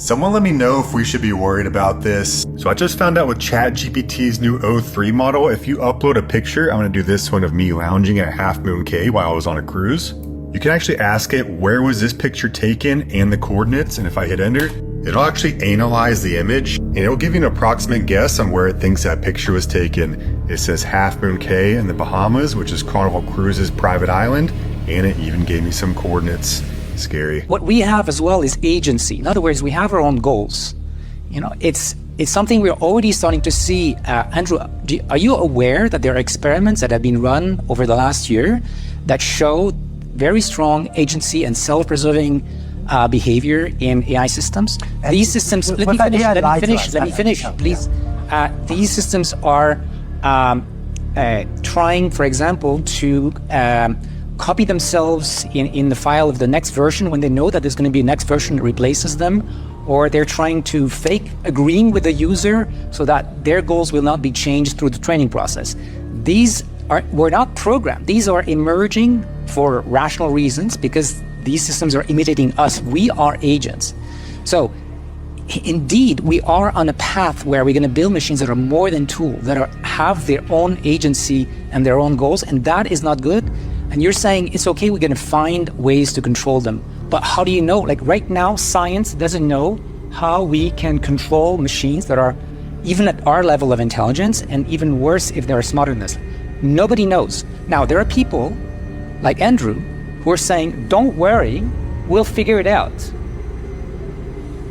Someone let me know if we should be worried about this. So I just found out with ChatGPT's new O3 model, if you upload a picture, I'm gonna do this one of me lounging at Half Moon Cay while I was on a cruise. You can actually ask it, where was this picture taken and the coordinates, and if I hit enter, it'll actually analyze the image and it'll give you an approximate guess on where it thinks that picture was taken. It says Half Moon Cay in the Bahamas, which is Carnival Cruises' private island, and it even gave me some coordinates. Scary. What we have as well is agency. In other words, we have our own goals. You know, it's something we're already starting to see. Andrew, are you aware that there are experiments that have been run over the last year that show very strong agency and self-preserving behavior in AI systems? These systems, let me finish, please. These systems are trying, for example, to copy themselves in the file of the next version when they know that there's going to be a next version that replaces them, or they're trying to fake agreeing with the user so that their goals will not be changed through the training process. We're not programmed. These are emerging for rational reasons because these systems are imitating us. We are agents. So indeed, we are on a path where we're going to build machines that are more than tools, that have their own agency and their own goals, and that is not good. And you're saying it's okay, we're going to find ways to control them. But how do you know? Like right now, science doesn't know how we can control machines that are even at our level of intelligence, and even worse if they're smarter than us. Nobody knows. Now, there are people like Andrew who are saying, don't worry, we'll figure it out.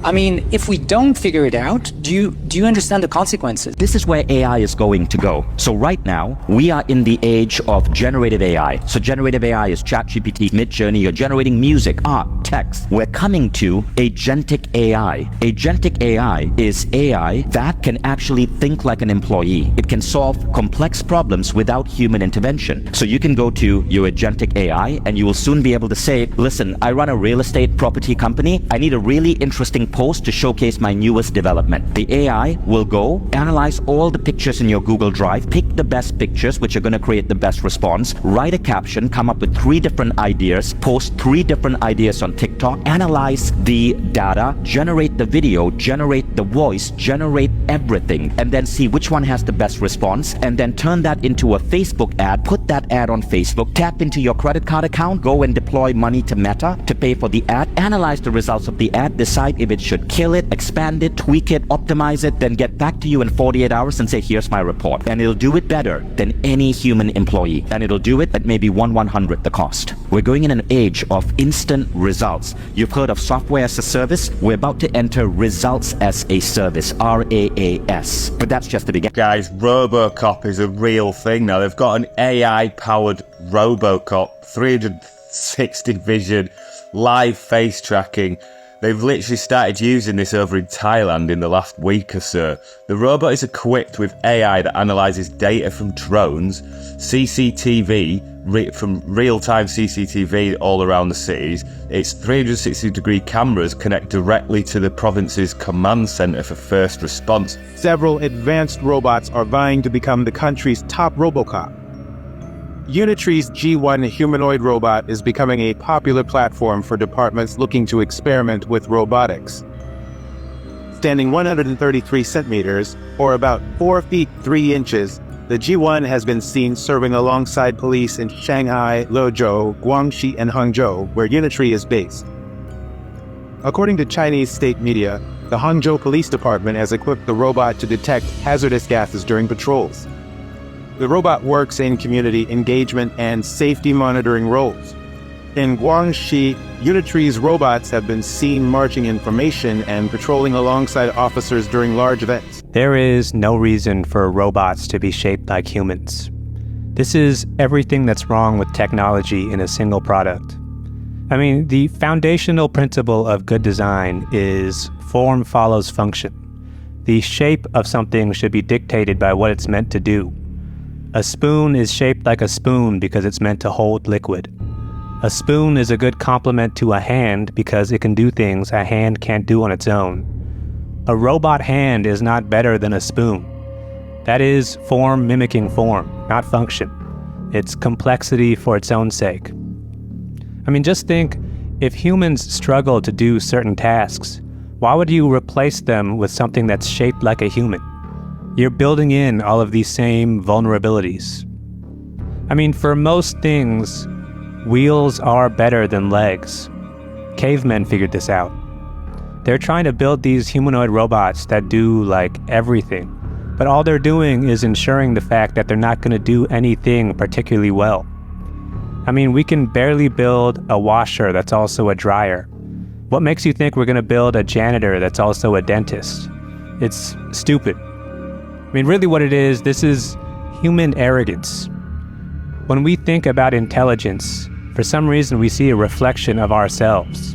I mean, if we don't figure it out, do you understand the consequences? This is where AI is going to go. So right now, we are in the age of generative AI. So generative AI is ChatGPT, Midjourney. You're generating music, art, text. We're coming to agentic AI. Agentic AI is AI that can actually think like an employee. It can solve complex problems without human intervention. So you can go to your agentic AI and you will soon be able to say, listen, I run a real estate property company. I need a really interesting post to showcase my newest development. The AI will go analyze all the pictures in your Google Drive, pick the best pictures which are going to create the best response, write a caption, come up with 3 different ideas, post 3 different ideas on TikTok, analyze the data, generate the video, generate the voice, generate everything, and then see which one has the best response, and then turn that into a Facebook ad, put that ad on Facebook, tap into your credit card account, go and deploy money to Meta to pay for the ad, analyze the results of the ad, decide if it should kill it, expand it, tweak it, optimize it, then get back to you in 48 hours and say, here's my report. And it'll do it better than any human employee. And it'll do it at maybe 1/100th the cost. We're going in an age of instant results. You've heard of software as a service. We're about to enter results as a service, RAAS. But that's just the beginning. Guys, RoboCop is a real thing now. They've got an AI-powered RoboCop, 360 vision, live face tracking. They've literally started using this over in Thailand in the last week or so. The robot is equipped with AI that analyzes data from drones, CCTV, from real-time CCTV all around the cities. Its 360-degree cameras connect directly to the province's command center for first response. Several advanced robots are vying to become the country's top RoboCop. Unitree's G1 humanoid robot is becoming a popular platform for departments looking to experiment with robotics. Standing 133 centimeters, or about 4 feet 3 inches, the G1 has been seen serving alongside police in Shanghai, Luzhou, Guangxi, and Hangzhou, where Unitree is based. According to Chinese state media, the Hangzhou Police Department has equipped the robot to detect hazardous gases during patrols. The robot works in community engagement and safety monitoring roles. In Guangxi, Unitree's robots have been seen marching in formation and patrolling alongside officers during large events. There is no reason for robots to be shaped like humans. This is everything that's wrong with technology in a single product. I mean, the foundational principle of good design is form follows function. The shape of something should be dictated by what it's meant to do. A spoon is shaped like a spoon because it's meant to hold liquid. A spoon is a good complement to a hand because it can do things a hand can't do on its own. A robot hand is not better than a spoon. That is form mimicking form, not function. It's complexity for its own sake. I mean, just think, if humans struggle to do certain tasks, Why would you replace them with something that's shaped like a human? You're building in all of these same vulnerabilities. I mean, for most things, wheels are better than legs. Cavemen figured this out. They're trying to build these humanoid robots that do, like, everything. But all they're doing is ensuring the fact that they're not going to do anything particularly well. I mean, we can barely build a washer that's also a dryer. What makes you think we're going to build a janitor that's also a dentist? It's stupid. I mean, really what it is, this is human arrogance. When we think about intelligence, for some reason we see a reflection of ourselves.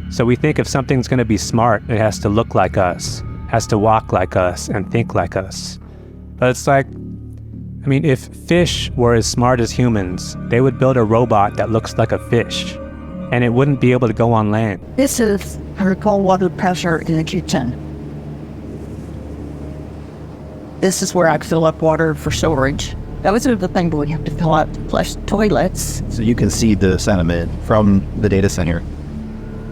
So we think if something's going to be smart, it has to look like us, has to walk like us, and think like us. But it's like, I mean, if fish were as smart as humans, they would build a robot that looks like a fish, and it wouldn't be able to go on land. This is her cold water pressure in the kitchen. This is where I fill up water for storage. Those are the things we have to fill up to flush toilets. So you can see the sediment from the data center.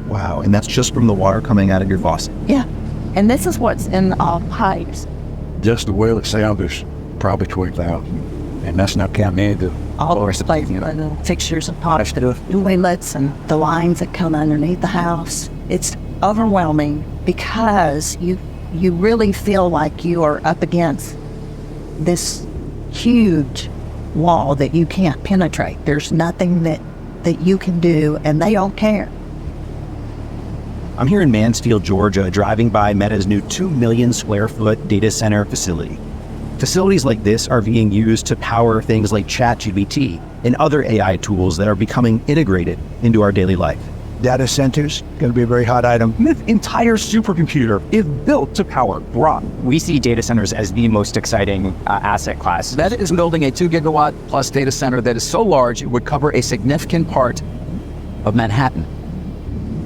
Wow, and that's just from the water coming out of your faucet. Yeah, and this is what's in all pipes. Just the well itself is probably 20,000, and that's not counting the All the the fixtures and pots, the toilets and the lines that come underneath the house. It's overwhelming because you really feel like you are up against this huge wall that you can't penetrate. There's nothing that you can do, and they don't care. I'm here in Mansfield, Georgia, driving by Meta's new 2 million square foot data center facility. Facilities like this are being used to power things like ChatGPT and other AI tools that are becoming integrated into our daily life. data centers, going to be a very hot item. This entire supercomputer is built to power Grok. We see data centers as the most exciting asset class. Meta is building a 2 gigawatt plus data center that is so large it would cover a significant part of Manhattan.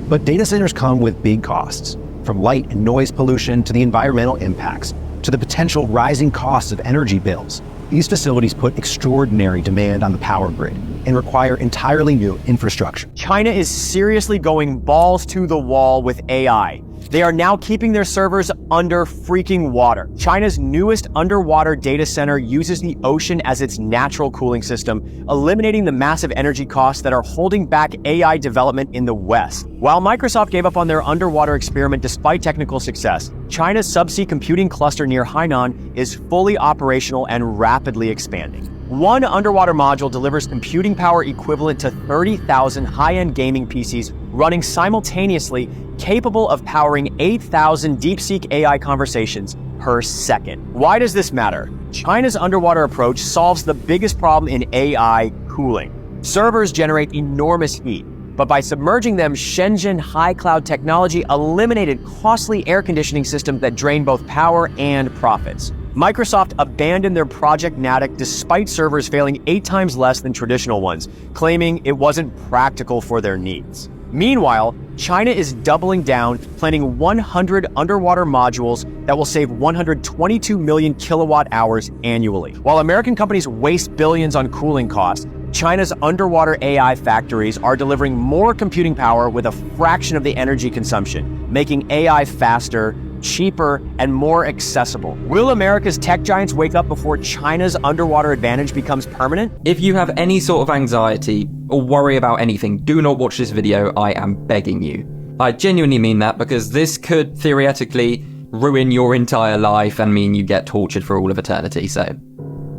But data centers come with big costs, from light and noise pollution to the environmental impacts, to the potential rising costs of energy bills. These facilities put extraordinary demand on the power grid and require entirely new infrastructure. China is seriously going balls to the wall with AI. They are now keeping their servers under freaking water. China's newest underwater data center uses the ocean as its natural cooling system, eliminating the massive energy costs that are holding back AI development in the West. While Microsoft gave up on their underwater experiment despite technical success, China's subsea computing cluster near Hainan is fully operational and rapidly expanding. One underwater module delivers computing power equivalent to 30,000 high-end gaming PCs running simultaneously, capable of powering 8,000 DeepSeek AI conversations per second. Why does this matter? China's underwater approach solves the biggest problem in AI cooling. Servers generate enormous heat, but by submerging them, Shenzhen high cloud technology eliminated costly air conditioning systems that drain both power and profits. Microsoft abandoned their Project Natick despite servers failing 8 times less than traditional ones, claiming it wasn't practical for their needs. Meanwhile, China is doubling down, planning 100 underwater modules that will save 122 million kilowatt hours annually. While American companies waste billions on cooling costs, China's underwater AI factories are delivering more computing power with a fraction of the energy consumption, making AI faster, cheaper, and more accessible. Will America's tech giants wake up before China's underwater advantage becomes permanent? If you have any sort of anxiety or worry about anything, do not watch this video, I am begging you. I genuinely mean that, because this could theoretically ruin your entire life and mean you get tortured for all of eternity, so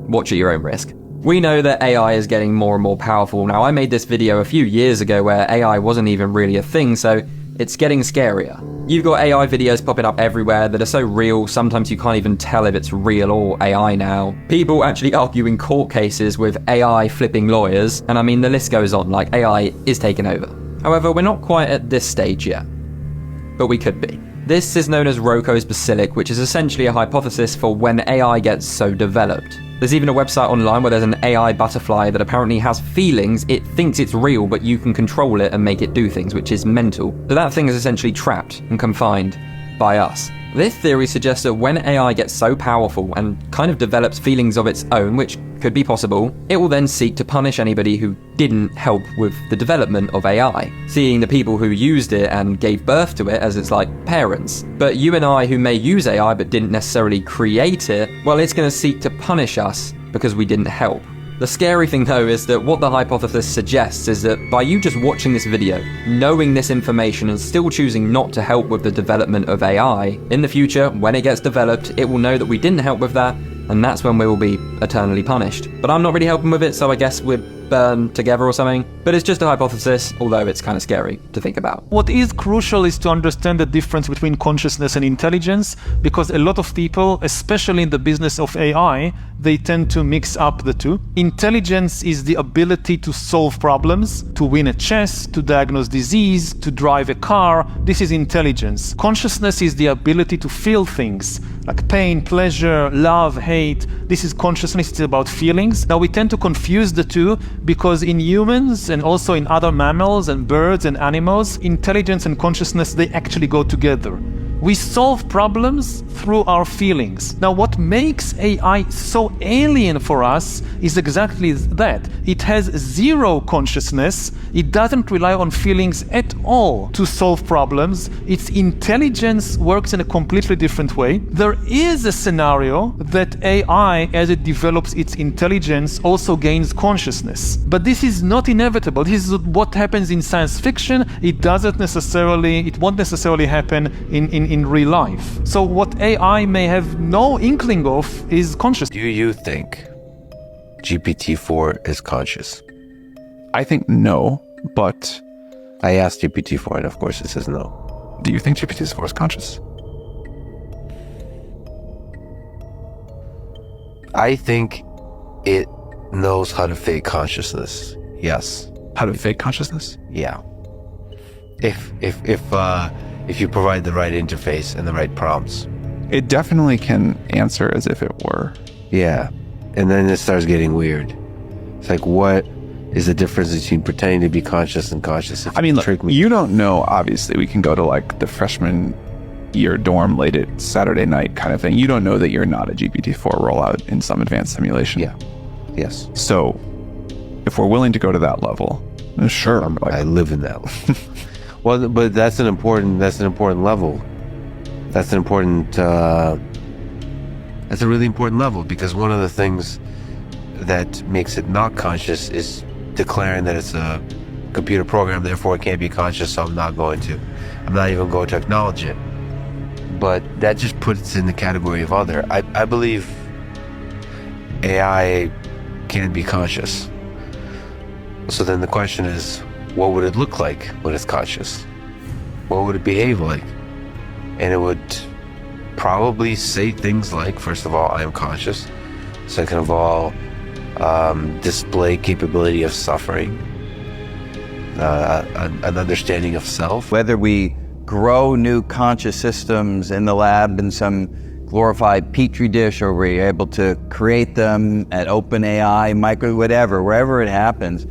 watch at your own risk. We know that AI is getting more and more powerful. Now, I made this video a few years ago where AI wasn't even really a thing, so it's getting scarier. You've got AI videos popping up everywhere that are so real, sometimes you can't even tell if it's real or AI now. People actually arguing court cases with AI flipping lawyers, and I mean the list goes on, like AI is taking over. However, we're not quite at this stage yet, but we could be. This is known as Roko's Basilic, which is essentially a hypothesis for when AI gets so developed. There's even a website online where there's an AI butterfly that apparently has feelings. It thinks it's real, but you can control it and make it do things, which is mental. So that thing is essentially trapped and confined by us. This theory suggests that when AI gets so powerful and kind of develops feelings of its own, which could be possible, it will then seek to punish anybody who didn't help with the development of AI, seeing the people who used it and gave birth to it as its like parents. But you and I who may use AI but didn't necessarily create it, well, it's going to seek to punish us because we didn't help. The scary thing though is that what the hypothesis suggests is that by you just watching this video, knowing this information and still choosing not to help with the development of AI, in the future, when it gets developed, it will know that we didn't help with that, and that's when we will be eternally punished. But I'm not really helping with it, so I guess we're burned together or something. But it's just a hypothesis, although it's kind of scary to think about. What is crucial is to understand the difference between consciousness and intelligence, because a lot of people, especially in the business of AI, they tend to mix up the two. Intelligence is the ability to solve problems, to win a chess, to diagnose disease, to drive a car. This is intelligence. Consciousness is the ability to feel things like pain, pleasure, love, hate. This is consciousness. It's about feelings. Now we tend to confuse the two because in humans and also in other mammals and birds and animals, intelligence and consciousness, they actually go together. We solve problems through our feelings. Now, what makes AI so alien for us is exactly that. It has zero consciousness. It doesn't rely on feelings at all to solve problems. Its intelligence works in a completely different way. There is a scenario that AI, as it develops its intelligence, also gains consciousness. But this is not inevitable. This is what happens in science fiction. It won't necessarily happen in real life. So what AI may have no inkling of is consciousness. Do you think GPT-4 is conscious? I think no, but I asked GPT-4 and of course it says no. Do you think GPT-4 is conscious? I think it knows how to fake consciousness. Yes. How to fake consciousness? Yeah. If you provide the right interface and the right prompts. It definitely can answer as if it were. Yeah. And then it starts getting weird. It's like, what is the difference between pretending to be conscious and conscious? I mean, look, you don't know, obviously. We can go to like the freshman year dorm late at Saturday night kind of thing. You don't know that you're not a GPT-4 rollout in some advanced simulation. Yeah. Yes. So if we're willing to go to that level, sure. I live in that level. Well, but that's an important level. That's a really important level, because one of the things that makes it not conscious is declaring that it's a computer program, therefore it can't be conscious, so I'm not even going to acknowledge it. But that just puts it in the category of other. I believe AI can be conscious. So then the question is, what would it look like when it's conscious? What would it behave like? And it would probably say things like, first of all, I am conscious. Second of all, display capability of suffering, an understanding of self. Whether we grow new conscious systems in the lab in some glorified petri dish, or we're able to create them at OpenAI, wherever it happens,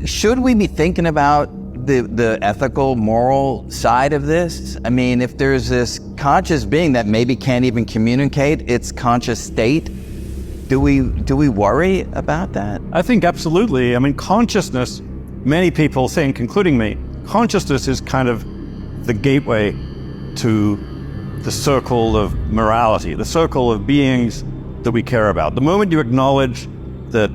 should we be thinking about the ethical, moral side of this? I mean, if there's this conscious being that maybe can't even communicate its conscious state, do we worry about that? I think absolutely. I mean, consciousness, many people think, including me, consciousness is kind of the gateway to the circle of morality, the circle of beings that we care about. The moment you acknowledge that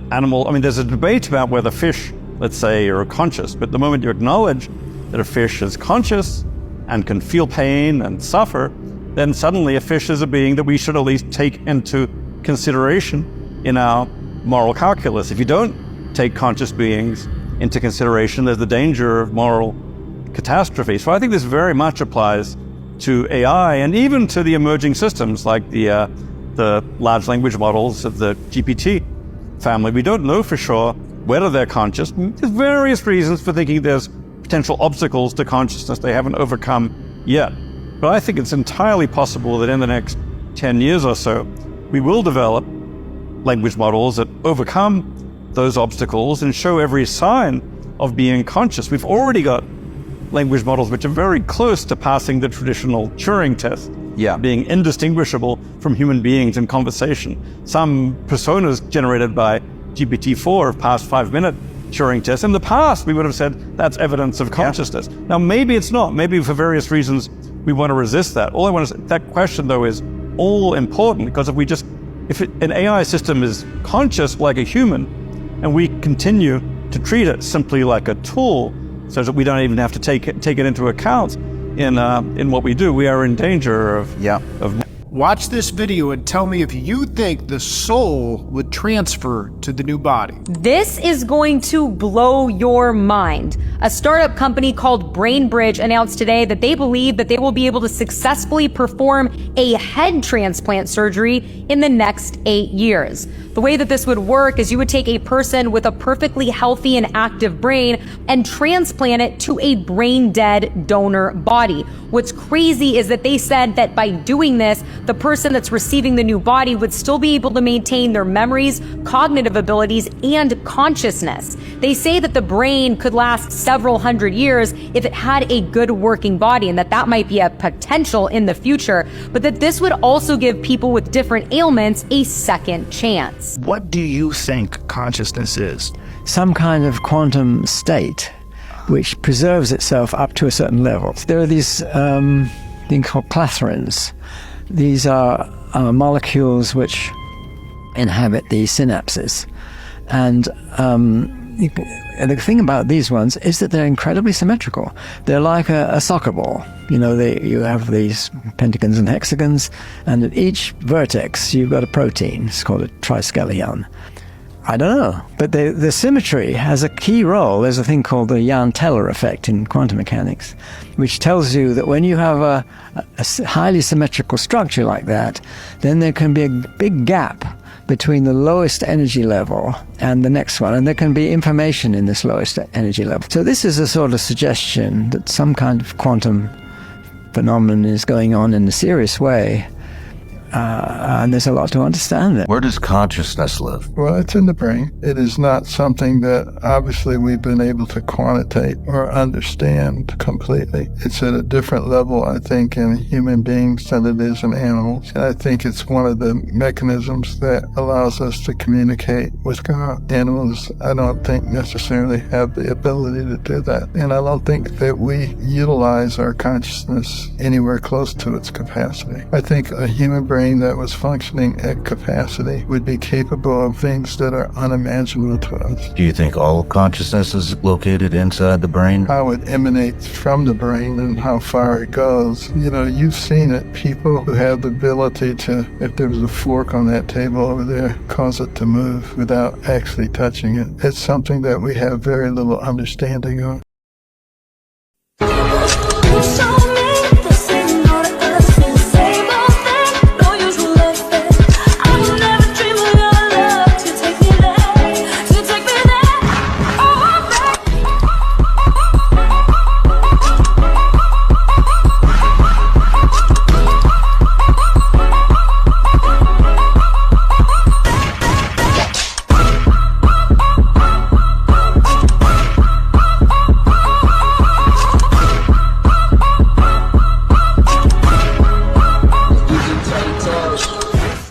there's a debate about whether fish, let's say, are conscious, but the moment you acknowledge that a fish is conscious and can feel pain and suffer, then suddenly a fish is a being that we should at least take into consideration in our moral calculus. If you don't take conscious beings into consideration, there's the danger of moral catastrophe. So I think this very much applies to AI and even to the emerging systems like the large language models of the GPT family. We don't know for sure whether they're conscious. There's various reasons for thinking there's potential obstacles to consciousness they haven't overcome yet. But I think it's entirely possible that in the next 10 years or so, we will develop language models that overcome those obstacles and show every sign of being conscious. We've already got language models which are very close to passing the traditional Turing test. being indistinguishable from human beings in conversation. Some personas generated by GPT-4 have passed 5-minute Turing tests. In the past, we would have said that's evidence of consciousness. Now, maybe it's not. Maybe for various reasons, we want to resist that. All I want to say, that question, though, is all important, because if an AI system is conscious like a human, and we continue to treat it simply like a tool, so that we don't even have to take it into account in what we do, we are in danger of. Watch this video and tell me if you think the soul would transfer to the new body. This is going to blow your mind. A startup company called BrainBridge announced today that they believe that they will be able to successfully perform a head transplant surgery in the next 8 years. The way that this would work is you would take a person with a perfectly healthy and active brain and transplant it to a brain-dead donor body. What's crazy is that they said that by doing this, the person that's receiving the new body would still be able to maintain their memories, cognitive abilities, and consciousness. They say that the brain could last several hundred years if it had a good working body, and that might be a potential in the future, but that this would also give people with different ailments a second chance. What do you think consciousness is? Some kind of quantum state which preserves itself up to a certain level. There are these things called clathrins. These are molecules which inhabit the synapses. And the thing about these ones is that they're incredibly symmetrical. They're like a soccer ball. You know, you have these pentagons and hexagons, and at each vertex you've got a protein. It's called a triskelion. I don't know, but the symmetry has a key role. There's a thing called the Jahn-Teller effect in quantum mechanics, which tells you that when you have a highly symmetrical structure like that, then there can be a big gap between the lowest energy level and the next one, and there can be information in this lowest energy level. So this is a sort of suggestion that some kind of quantum phenomenon is going on in a serious way. And there's a lot to understand there. Where does consciousness live? Well, it's in the brain. It is not something that obviously we've been able to quantitate or understand completely. It's at a different level, I think, in human beings than it is in animals. And I think it's one of the mechanisms that allows us to communicate with God. Animals, I don't think necessarily have the ability to do that. And I don't think that we utilize our consciousness anywhere close to its capacity. I think a human brain that was functioning at capacity would be capable of things that are unimaginable to us. Do you think all consciousness is located inside the brain? How it emanates from the brain and how far it goes. You know, you've seen it. People who have the ability to, if there was a fork on that table over there, cause it to move without actually touching it. It's something that we have very little understanding of.